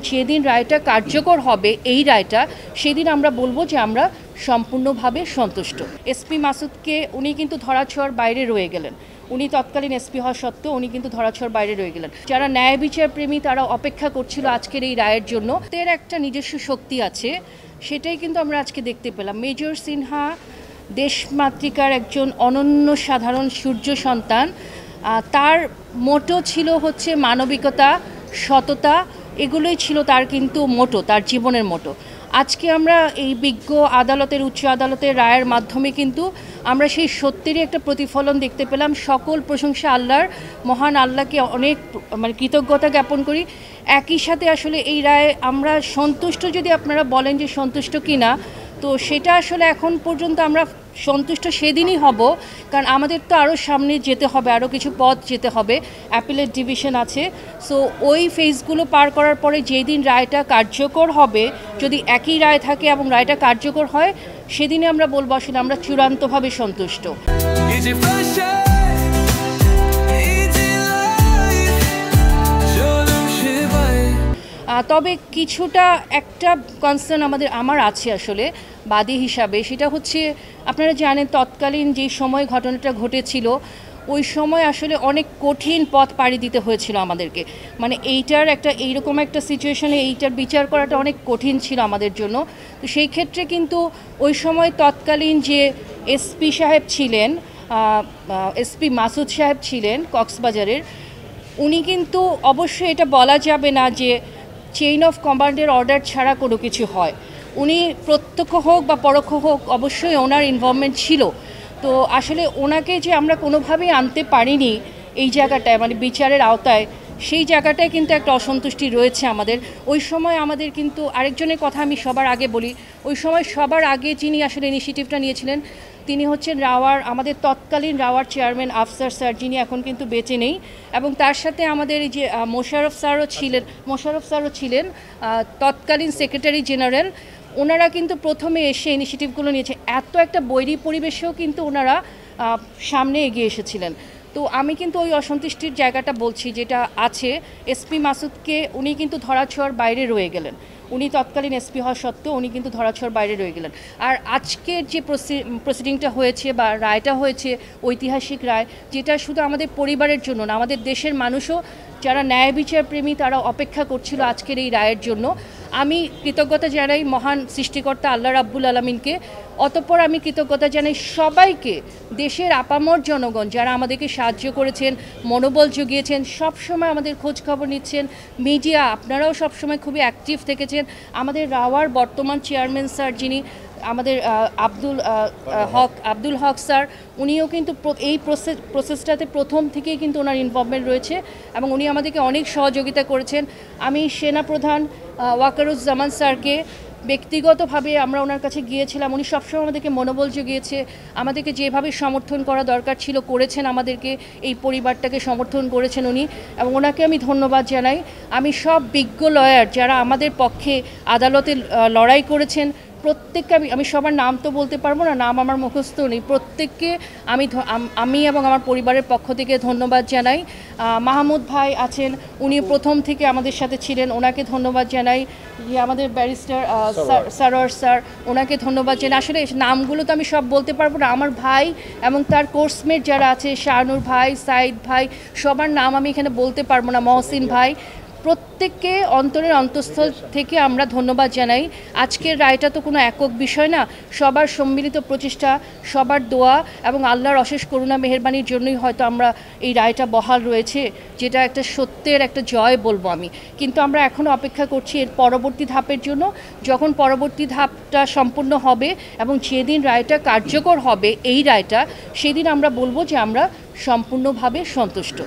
যেদিন রায়টা কার্যকর হবে এই রায়টা সেদিন আমরা বলবো যে আমরা সম্পূর্ণভাবে সন্তুষ্ট। এসপি মাসুদকে উনি কিন্তু ধরাছোঁয়ার বাইরে রয়ে গেলেন। উনি তৎকালীন এসপি হওয়া সত্ত্বেও উনি কিন্তু ধরাছোঁয়ার বাইরে রয়ে গেলেন। যারা ন্যায় বিচার প্রেমী তারা অপেক্ষা করছিল আজকের এই রায়ের জন্য। এর একটা নিজস্ব শক্তি আছে, সেটাই কিন্তু আমরা আজকে দেখতে পেলাম। মেজর সিনহা দেশমাতৃকার একজন অনন্য সাধারণ সূর্য সন্তান। তার মোটো ছিল হচ্ছে মানবিকতা, সততা, এগুলোই ছিল তার কিন্তু মোটো, তার জীবনের মোটো। আজকে আমরা এই বিজ্ঞ আদালতের, উচ্চ আদালতের রায়ের মাধ্যমে কিন্তু আমরা সেই সত্যেরই একটা প্রতিফলন দেখতে পেলাম। সকল প্রশংসা আল্লাহর, মহান আল্লাহকে অনেক কৃতজ্ঞতা জ্ঞাপন করি। একই সাথে আসলে এই রায়ে আমরা সন্তুষ্ট, যদি আপনারা বলেন যে সন্তুষ্ট কি না, তো সেটা আসলে এখন পর্যন্ত আমরা সন্তুষ্ট সেদিনই হব, কারণ আমাদের তো আরও সামনে যেতে হবে, আরও কিছু পথ যেতে হবে। অ্যাপিলেট ডিভিশন আছে, সো ওই ফেজগুলো পার করার পরে যেদিন রায়টা কার্যকর হবে, যদি একই রায় থাকে এবং রায়টা কার্যকর হয়, সেদিনে আমরা বলবো আসলে আমরা চূড়ান্তভাবে সন্তুষ্ট। তবে কিছুটা একটা কনসার্ন আমার আছে আসলে বাদী হিসাবে, সেটা হচ্ছে আপনারা জানেন তৎকালীন যে সময় ঘটনাটা ঘটেছিল ওই সময় আসলে অনেক কঠিন পথ পাড়ি দিতে হয়েছিল আমাদেরকে। মানে এইরকম একটা সিচুয়েশনে এইটার বিচার করাটা অনেক কঠিন ছিল আমাদের জন্য। তো সেই ক্ষেত্রে কিন্তু ওই সময় তৎকালীন যে এসপি সাহেব ছিলেন, এসপি মাসুদ সাহেব ছিলেন কক্সবাজারের, উনি কিন্তু অবশ্যই এটা বলা যাবে না যে চেইন অফ কমান্ডের অর্ডার ছাড়া কোনো কিছু হয়। উনি প্রত্যক্ষ হোক বা পরোক্ষ হোক অবশ্যই ওনার ইনভলভমেন্ট ছিল। তো আসলে ওনাকে যে আমরা কোনোভাবেই আনতে পারিনি এই জায়গাটায়, মানে বিচারের আওতায়, সেই জায়গাটায় কিন্তু একটা অসন্তুষ্টি রয়েছে আমাদের। ওই সময় আমাদের কিন্তু আরেকজনের কথা আমি সবার আগে বলি, ওই সময় সবার আগে যিনি আসলে ইনিশিয়েটিভটা নিয়েছিলেন তিনি হচ্ছেন আমাদের তৎকালীন রাওয়ার চেয়ারম্যান আফসার স্যার, যিনি এখন কিন্তু বেঁচে নেই। এবং তার সাথে আমাদের এই যে মোশাররফ স্যারও ছিলেন তৎকালীন সেক্রেটারি জেনারেল। ওনারা কিন্তু প্রথমে এসে ইনিশিয়েটিভগুলো নিয়েছে। এত একটা বৈরী পরিবেশেও কিন্তু ওনারা সামনে এগিয়ে এসেছিলেন। তো আমি কিন্তু ওই অসন্তুষ্টির জায়গাটা বলছি যেটা আছে। এসপি মাসুদকে উনি কিন্তু ধরাছোঁয়ার বাইরে রয়ে গেলেন। উনি তৎকালীন এসপি হওয়া সত্ত্বেও উনি কিন্তু ধরাছোঁয়ার বাইরে রয়ে গেলেন। আর আজকের যে প্রসিডিংটা হয়েছে বা রায়টা হয়েছে, ঐতিহাসিক রায়, যেটা শুধু আমাদের পরিবারের জন্য না, আমাদের দেশের মানুষও যারা ন্যায় বিচার প্রেমী তারা অপেক্ষা করছিল আজকের এই রায়ের জন্য। আমি কৃতজ্ঞতা জানাই মহান সৃষ্টিকর্তা আল্লাহ রাব্বুল আলামিনকে। অতঃপর আমি কৃতজ্ঞতা জানাই সবাইকে, দেশের আপামর জনগণ যারা আমাদেরকে সাহায্য করেছেন, মনোবল জুগিয়েছেন, সবসময় আমাদের খোঁজ খবর নিচ্ছেন। মিডিয়া আপনারাও সবসময় খুবই অ্যাক্টিভ থেকেছেন। আমাদের রাওয়ার বর্তমান চেয়ারম্যান স্যার, যিনি আমাদের আব্দুল হক স্যার, উনিও কিন্তু এই প্রসেসটাতে প্রথম থেকেই কিন্তু ওনার ইনভলভমেন্ট রয়েছে এবং উনি আমাদেরকে অনেক সহযোগিতা করেছেন। আমি সেনাপ্রধান ওয়াকারুজ্জামান স্যারকে ব্যক্তিগতভাবে আমরা ওনার কাছে গিয়েছিলাম, উনি সবসময় আমাদেরকে মনোবল জুগিয়েছে, আমাদেরকে যেভাবে সমর্থন করা দরকার ছিল করেছেন, আমাদেরকে এই পরিবারটাকে সমর্থন করেছেন উনি, এবং ওনাকে আমি ধন্যবাদ জানাই। আমি সব বিজ্ঞ লয়ার যারা আমাদের পক্ষে আদালতে লড়াই করেছেন প্রত্যেককে আমি সবার নাম তো বলতে পারবো না, নাম আমার মুখস্থ নেই, প্রত্যেককে আমি এবং আমার পরিবারের পক্ষ থেকে ধন্যবাদ জানাই। মাহমুদ ভাই আছেন, উনি প্রথম থেকে আমাদের সাথে ছিলেন, ওনাকে ধন্যবাদ জানাই। আমাদের ব্যারিস্টার সারোয়ার স্যার, ওনাকে ধন্যবাদ জানাই। আসলে নামগুলো তো আমি সব বলতে পারবো না। আমার ভাই এবং তার কোর্সমেট যারা আছে, শাহনুর ভাই, সাইদ ভাই, সবার নাম আমি এখানে বলতে পারবো না, মহসিন ভাই, প্রত্যেককে অন্তরের অন্তঃস্থল থেকে আমরা ধন্যবাদ জানাই। আজকের রায়টা তো কোনো একক বিষয় না, সবার সম্মিলিত প্রচেষ্টা, সবার দোয়া এবং আল্লাহর অশেষ করুণা মেহেরবানির জন্যই হয়তো আমরা এই রায়টা বহাল রয়েছে, যেটা একটা সত্যের একটা জয় বলবো আমি। কিন্তু আমরা এখনও অপেক্ষা করছি এর পরবর্তী ধাপের জন্য। যখন পরবর্তী ধাপটা সম্পূর্ণ হবে এবং যেদিন রায়টা কার্যকর হবে এই রায়টা, সেদিন আমরা বলবো যে আমরা সম্পূর্ণভাবে সন্তুষ্ট।